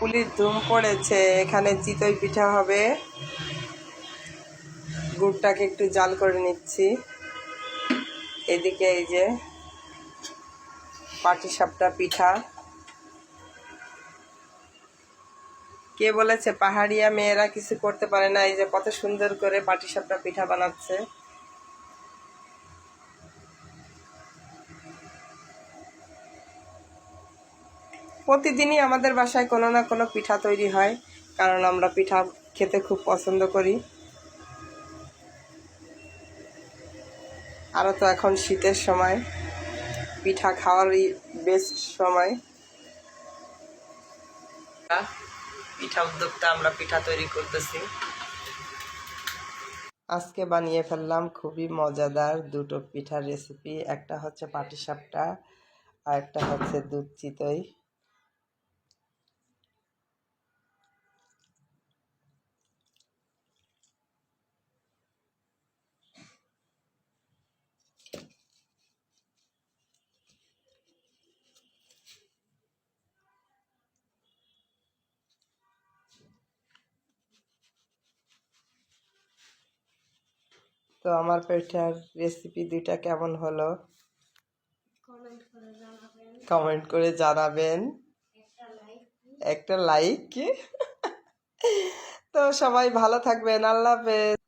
পুলির ধুম পড়েছে। এখানে চিতই পিঠা হবে। গুড়টাকে একটু জাল করে নিচ্ছি। এদিকে এই যে পাটিসাপটা পিঠা। কে বলেছে পাহাড়িয়া মেয়েরা কিছু করতে পারে না? এই যে কত সুন্দর করে পাটিসাপটা পিঠা বানাচ্ছে। প্রতিদিনই আমাদের বাসায় কোনো না কোনো পিঠা তৈরি হয়, কারণ আমরা পিঠা খেতে খুব পছন্দ করি। আরও তো এখন শীতের সময়, পিঠা খাওয়ারই বেস্ট সময়। পিঠা উদ্যোক্তা, আমরা পিঠা তৈরি করতেছি। আজকে বানিয়ে ফেললাম খুবই মজাদার দুটো পিঠার রেসিপি। একটা হচ্ছে পাটিসাপটা আর একটা হচ্ছে দুধ চিতই। তো আমার পিঠার রেসিপি দুইটা কেমন হলো কমেন্ট করে জানাবেন। একটা লাইক। তো সবাই ভালো থাকবেন। আল্লাহ হাফেজ।